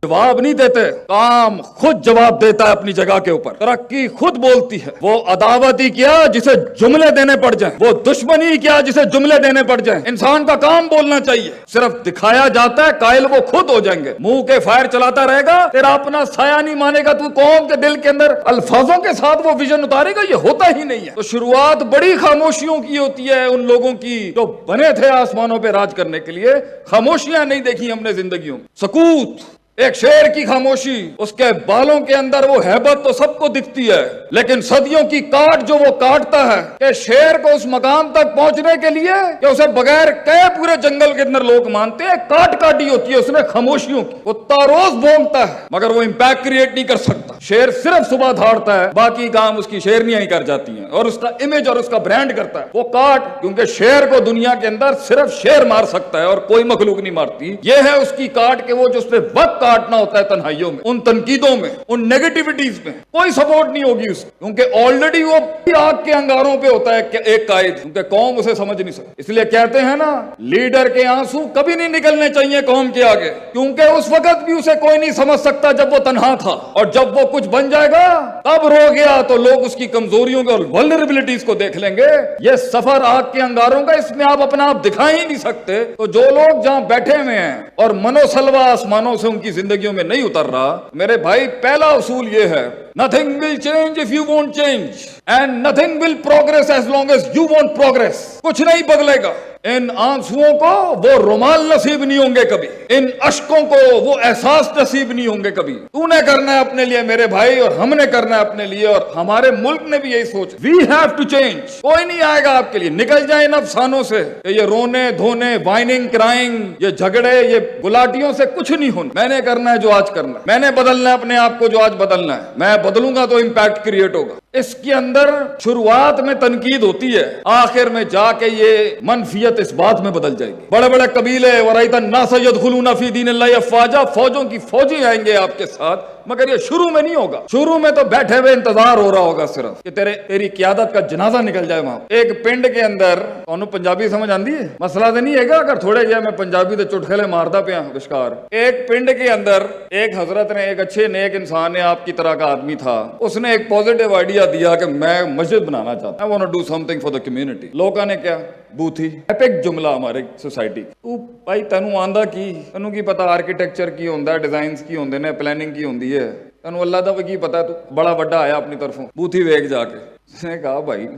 जवाब नहीं देते, काम खुद जवाब देता है अपनी जगह के ऊपर। तरक्की खुद बोलती है। वो अदावती क्या जिसे जुमले देने पड़ जाएं, वो दुश्मनी क्या जिसे जुमले देने पड़ जाएं। इंसान का काम बोलना चाहिए, सिर्फ दिखाया जाता है, कायल वो खुद हो जाएंगे। मुंह के फायर चलाता रहेगा, तेरा अपना साया नहीं मानेगा, तू कौम के दिल के अंदर अल्फाजों के साथ वो विजन उतारेगा, ये होता ही नहीं है। तो शुरुआत बड़ी खामोशियों की होती है उन लोगों की जो बने थे आसमानों पे राज करने के लिए। खामोशियां नहीं देखी हमने जिंदगियों में। सकूत, एक शेर की खामोशी, उसके बालों के अंदर वो हैबत तो सबको दिखती है, लेकिन सदियों की काट जो वो काटता है कि शेर को उस मकाम तक पहुंचने के लिए कि उसे बगैर कहे पूरे जंगल के अंदर लोग मानते हैं, काट काटी होती है उसने खामोशियों की। वो तारोज भोंकता है मगर वो इंपैक्ट क्रिएट नहीं कर सकता। शेर सिर्फ सुबह धाड़ता है, बाकी काम उसकी शेरनियां ही कर जाती हैं और उसका इमेज और उसका ब्रांड करता है। वो काट, क्योंकि शेर को दुनिया के अंदर सिर्फ शेर मार सकता है और कोई मखलूक नहीं मारती। ये है उसकी काट के वो जो उसने वक्त काटना होता है तन्हाइयों में, उन तनकीदों में, उन नेगेटिविटीज में कोई सपोर्ट नहीं होगी उसकी, क्योंकि ऑलरेडी वो आग के अंगारों पे होता है एक कायद, क्योंकि कौम उसे समझ नहीं सकती। इसलिए कहते हैं ना, लीडर के आंसू कभी नहीं निकलने चाहिए कौम के आगे, क्योंकि उस वक्त भी उसे कोई नहीं समझ सकता जब वो तन्हा था, और जब वो कुछ बन जाएगा तब रो गया तो लोग उसकी कमजोरियों को और वल्नरेबिलिटीज को देख लेंगे। ये सफर आग के अंगारों का, इसमें आप अपना आप दिखा ही नहीं सकते। तो जो लोग जहां बैठे हुए हैं और मनोसलवा आसमानों से उनकी जिंदगियों में नहीं उतर रहा, मेरे भाई पहला उसूल ये है, nothing will change if you won't change and nothing will progress as long as you won't progress। कुछ नहीं बदलेगा। इन आंसुओं को वो रुमाल नसीब नहीं होंगे कभी, इन अश्कों को वो एहसास नसीब नहीं होंगे कभी। तूने करना है अपने लिए मेरे भाई, और हमने करना है अपने लिए, और हमारे मुल्क ने भी यही सोच, वी हैव टू चेंज। कोई नहीं आएगा आपके लिए, निकल जाए इन अफसानों से, ये रोने धोने, वाइनिंग क्राइंग, ये झगड़े, ये गुलाटियों से कुछ नहीं होना। मैंने करना है जो आज करना है, मैंने बदलना है अपने आप को जो आज बदलना है। मैं बदलूंगा तो इम्पैक्ट क्रिएट होगा। इसके अंदर शुरुआत में तनकीद होती है, आखिर में जाके ये मनफियत इस बात में बदल जाएगी। बड़े बड़े कबीले, वराइता नास यदखुलूना फी दीनिल्लाहि अफ़वाजा, फौजों की फौजी आएंगे आपके साथ, मगर ये शुरू में नहीं होगा। शुरू में तो बैठे हुए इंतजार हो रहा होगा सिर्फ कि तेरी क़यादत का जनाजा निकल जाए वहां। एक पिंड के अंदर, कौन पंजाबी समझ आंदी है, मसला तो नहीं है अगर थोड़े गया मैं पंजाबी तो चुटखले मारदा पिया विशकार। एक पिंड के अंदर एक हजरत ने, एक अच्छे नेक इंसान ने, आपकी तरह का आदमी था, उसने एक पॉजिटिव आइडिया दिया कि मैं मस्जिद बनाना चाहता हूं, I want to do something for the community. लोगों ने क्या बूथी एपिक जुमला हमारे सोसाइटी, तू भाई तेनू आंदा की, तेनू की पता आर्किटेक्चर की होंदा, डिजाइन्स की होंदे ने, प्लानिंग की होंदी है, तेनू अल्लाह दा की पता, तू बड़ा बड़ा आया अपनी तरफों, बूथी वेख जाके। उसने कहा भाई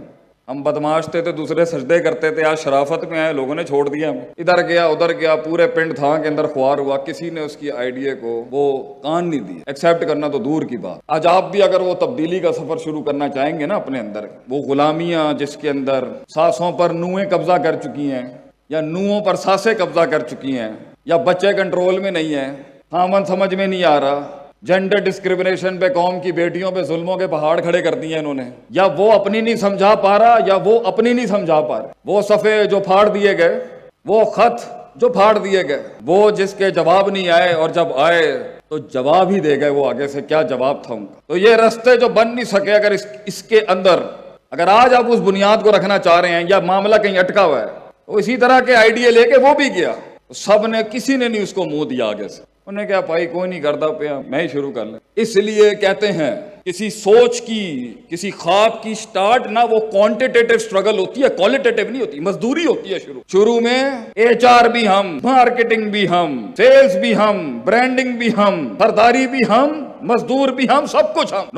हम बदमाश थे तो दूसरे सजदे करते थे, आज शराफत में आए, लोगों ने छोड़ दिया हमें। इधर गया उधर गया, पूरे पिंड था के अंदर ख्वार हुआ, किसी ने उसकी आइडिया को वो कान नहीं दिया। एक्सेप्ट करना तो दूर की बात। आज आप भी अगर वो तब्दीली का सफर शुरू करना चाहेंगे ना अपने अंदर, वो गुलामियां जिसके अंदर सासों पर नुएं कब्जा कर चुकी हैं, या नुओं पर सासें कब्जा कर चुकी हैं, या बच्चे कंट्रोल में नहीं है, खामन समझ में नहीं आ रहा, जेंडर डिस्क्रिमिनेशन पे, कौम की बेटियों पे जुल्मों के पहाड़ खड़े कर दिए इन्होंने, या वो अपनी नहीं समझा पा रहा या वो अपनी नहीं समझा पा रहे, वो सफ़े जो फाड़ दिए गए, वो खत जो फाड़ दिए गए, वो जिसके जवाब नहीं आए, और जब आए तो जवाब ही दे गए वो आगे से, क्या जवाब था उनका। तो ये रास्ते जो बन नहीं सके, अगर इसके अंदर अगर आज आप उस बुनियाद को रखना चाह रहे हैं, या मामला कहीं अटका हुआ है, तो इसी तरह के आइडिया लेके वो भी गया, सब ने, किसी ने नहीं उसको मुंह दिया आगे से। उन्हें क्या भाई कोई नहीं करता पे, मैं ही शुरू कर ले। इसलिए कहते हैं किसी सोच की, किसी ख्वाब की स्टार्ट ना वो क्वांटिटेटिव स्ट्रगल होती है, क्वालिटेटिव नहीं होती, मजदूरी होती है। शुरू में एचआर भी हम, मार्केटिंग भी हम, सेल्स भी हम, ब्रांडिंग भी हम, खरीदारी भी हम, मजदूर भी हम, सब कुछ हम।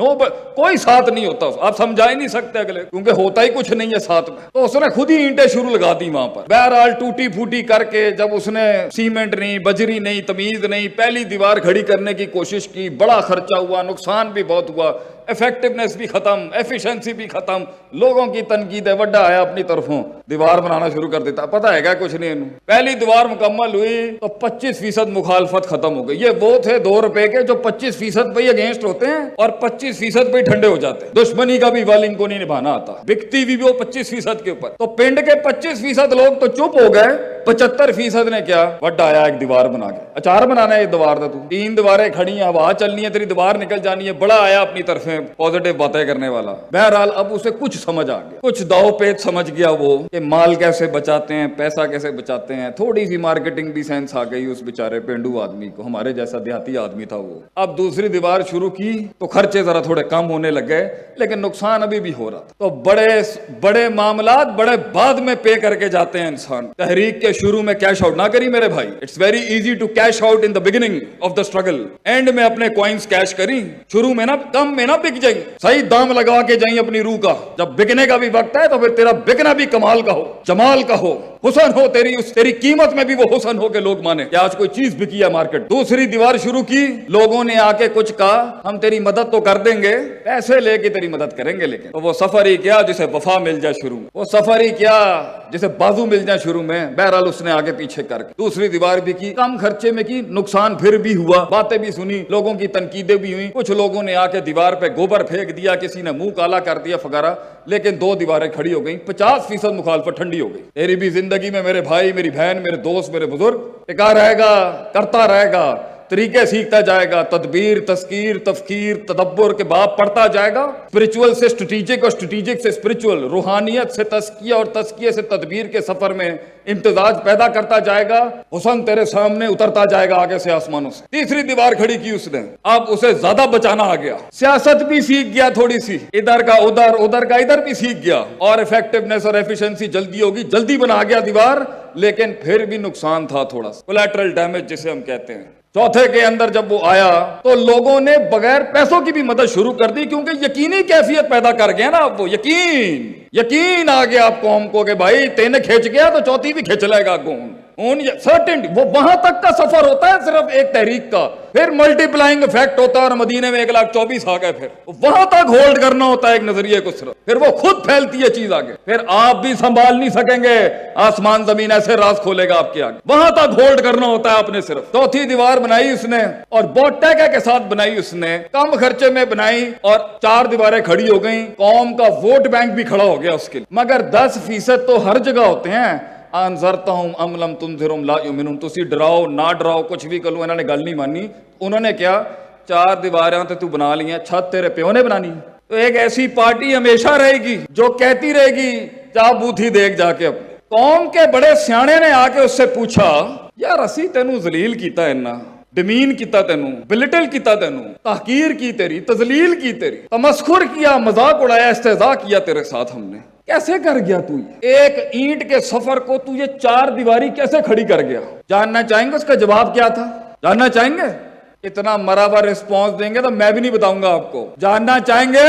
कोई साथ नहीं होता, आप समझा ही नहीं सकते अगले, क्योंकि होता ही कुछ नहीं है साथ में। तो उसने खुद ही ईंटें शुरू लगा दी वहां पर, बहरहाल टूटी फूटी करके। जब उसने सीमेंट नहीं, बजरी नहीं, तमीज नहीं, पहली दीवार खड़ी करने की कोशिश की, बड़ा खर्चा हुआ, नुकसान भी बहुत हुआ, इफेक्टिवनेस भी खत्म, एफिशिएंसी भी खत्म, लोगों की तनकीद है, वड्डा आया अपनी तरफों, दीवार बनाना शुरू कर देता। पता है क्या कुछ नहीं, पहली दीवार मुकम्मल हुई तो 25% मुखालफत खत्म हो गई। ये वो थे 2 रुपए के जो 25% पे अगेंस्ट होते हैं और 25% पे ठंडे हो जाते हैं। दुश्मनी का भी वाल इनको नहीं निभाना आता, बिकती भी वो 25% के ऊपर। तो पिंड के 25% लोग तो चुप हो गए, 75% ने क्या वड्डा आया, एक दीवार बना के, अचार बनाना है ये दीवार का, तू 3 दीवारें खड़ी हैं, हवा चलनी है, तेरी दीवार निकल जानी है, बड़ा आया अपनी तरफे उसमें पॉजिटिव बातें करने वाला। बहरहाल अब उसे कुछ समझ आ गया, कुछ दाव पेच समझ गया वो कि माल कैसे बचाते हैं, पैसा कैसे बचाते हैं। थोड़ी सी मार्केटिंग भी सेंस आ गई उस बेचारे पेंडू आदमी को, हमारे जैसा देहाती आदमी था वो। अब दूसरी दीवार शुरू की तो खर्चे जरा थोड़े कम होने लग गए, लेकिन नुकसान अभी भी हो रहा था। तो बड़े मामलात बड़े बाद में पे करके जाते हैं इंसान। तहरीक के शुरू में कैश आउट ना करी मेरे भाई। It's very easy to cash out in the beginning of the struggle. End में अपने कॉइन्स कैश करी, शुरू में ना कम में ना बिक जाएंगे, सही दाम लगा के जाइए अपनी रूह का। जब बिकने का भी वक्त है तो फिर तेरा बिकना भी कमाल का हो, जमाल का हो, हुसन हो, तेरी कीमत में भी वो हुसन हो के लोग माने कि आज कोई चीज बिकी है मार्केट। दूसरी दीवार शुरू की, लोगों ने आके कुछ कहा, हम तेरी मदद तो कर देंगे, पैसे लेके तेरी मदद करेंगे, लेकिन तो वो सफर ही क्या जिसे वफा मिल जाए शुरू में, वो सफर ही क्या जिसे बाजू मिल जाए शुरू में। बहरहाल उसने आगे पीछे करके दूसरी दीवार भी की, कम खर्चे में की, नुकसान फिर भी हुआ, बातें भी सुनी, लोगों की तनकीदें भी हुई। कुछ लोगों ने आके दीवार पे गोबर फेंक दिया, किसी ने मुंह काला कर दिया वगैरह, लेकिन दो दीवारें खड़ी हो गई। 50% मुखालफत ठंडी हो गई। तेरी भी जिंदगी में मेरे भाई, मेरी बहन, मेरे दोस्त, मेरे बुजुर्ग टिका रहेगा, करता रहेगा, तरीके सीखता जाएगा, तदबीर, तस्कीर, तफकीर, तदब्बुर के बाब पढ़ता जाएगा, स्पिरिचुअल से स्ट्रेटेजिक और स्ट्रेटेजिक से स्पिरिचुअल, रूहानियत से तस्किया और तस्किये से तदबीर के सफर में इम्तिजाज पैदा करता जाएगा। हुसन तेरे सामने उतरता जाएगा आगे से आसमानों से। तीसरी दीवार खड़ी की उसने, अब उसे ज्यादा बचाना आ गया, सियासत भी सीख गया थोड़ी सी, इधर का उधर, उधर का इधर भी सीख गया, और इफेक्टिवनेस और एफिशिएंसी जल्दी होगी, जल्दी बना गया दीवार, लेकिन फिर भी नुकसान था थोड़ा सा, कोलैटरल डैमेज जिसे हम कहते हैं। चौथे के अंदर जब वो आया तो लोगों ने बगैर पैसों की भी मदद शुरू कर दी, क्योंकि यकीनी कैफियत पैदा कर गया ना अब वो, यकीन आ गया आप कौम को कि भाई तेने खींच गया तो चौथी भी खींच लेगा कौन। सर्टेनिटी, वो वहां तक का सफर होता है सिर्फ एक तहरीक का, फिर मल्टीप्लाइंग इफेक्ट होता है, और मदीने में 1,24,000 आ गए, फिर वहां तक होल्ड करना होता है एक नजरिए को सिर्फ, फिर वो खुद फैलती है चीज आगे, फिर आप भी संभाल नहीं सकेंगे, आसमान जमीन ऐसे राज खोलेगा आपके आगे, वहां तक होल्ड करना होता है आपने सिर्फ। चौथी दीवार बनाई उसने, और बहुत टैका के साथ बनाई उसने, कम खर्चे में बनाई, और 4 दीवारें खड़ी हो गई, कौम का वोट बैंक भी खड़ा हो गया उसके लिए। मगर 10% तो हर जगह होते हैं। अनज़रतहुम अम लम तुनज़िरहुम ला युमिनून, तुसी डराओ ना डराओ कुछ भी कर लो, इन्होंने गल नहीं मानी। उन्होंने क्या, 4 दीवारें तो तू बना ली हैं, छत तेरे प्यो ने बनानी। तो एक ऐसी पार्टी हमेशा रहेगी जो कहती रहेगी जा बूथी देख जाके अपने। कौम के बड़े सियाने ने आके उससे पूछा, यार असी तेनू जलील कीता इन्ना, डमीन कीता तेनू, बिलिटल कीता तेनू, तहकीर की तेरी, तजलील की तेरी, तमस्खुर किया, मजाक उड़ाया, इस्तेज़ा किया तेरे साथ हमने, कैसे कर गया तू ये? एक ईंट के सफर को तू ये 4 दीवारी कैसे खड़ी कर गया? जानना चाहेंगे उसका जवाब क्या था? जानना चाहेंगे? इतना मरा हुआ रिस्पॉन्स देंगे तो मैं भी नहीं बताऊंगा आपको। जानना चाहेंगे?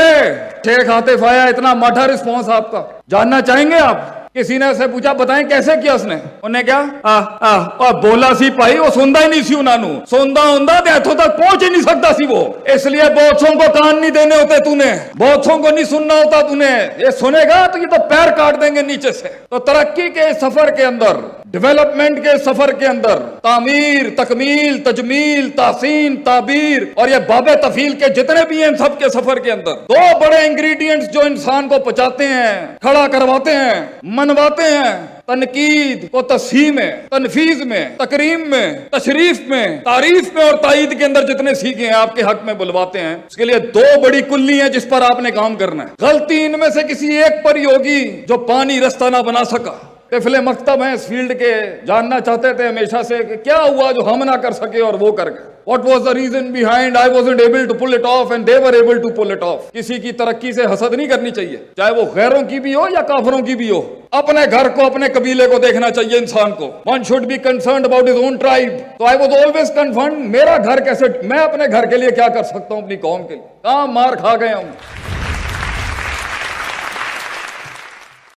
शेख आतिफ आया, इतना माठा रिस्पॉन्स आपका, जानना चाहेंगे आप? किसी ने उसे पूछा बताएं कैसे किया उसने, उन्हें क्या बोला सी भाई, वो सुनता ही नहीं सी, उन्होंने सुनता होंदा तो इथों तक पहुंच ही नहीं सकता सी वो, इसलिए बहुतों को कान नहीं देने होते तूने, बहुतों को नहीं सुनना होता तूने, ये सुनेगा तो ये तो पैर काट देंगे नीचे से। तो तरक्की के सफर के अंदर, डेवलपमेंट के सफर के अंदर, तामीर, तकमील, तजमील, तासीन, ताबीर और ये बाबे तफील के जितने भी हैं, सब के सफर के अंदर 2 बड़े इंग्रेडिएंट्स जो इंसान को पचाते हैं, खड़ा करवाते हैं, मनवाते हैं, तनकीद को तस्हीह में, तनफीज में, तकरीम में, तशरीफ में, तारीफ में और ताईद के अंदर जितने सीखे हैं आपके हक में बुलवाते हैं। उसके लिए 2 बड़ी कुल्ली हैं जिस पर आपने काम करना है। गलती इनमें से किसी एक पर ही होगी जो पानी रास्ता ना बना सका। तिफले मकतब हैं इस फील्ड के, जानना चाहते थे हमेशा से कि क्या हुआ जो हम ना कर सके और वो कर गए। What was the reason behind I wasn't able to pull it off and they were able to pull it off? किसी की तरक्की से हसद नहीं करनी चाहिए, चाहे वो गैरों की भी हो या काफरों की भी हो। अपने घर को, अपने कबीले को देखना चाहिए इंसान को। One should be concerned about his own tribe. तो I was always concerned, मेरा घर कैसे, मैं अपने घर के लिए क्या कर सकता हूँ, अपनी कौम के लिए। कहाँ मार खा गए हम।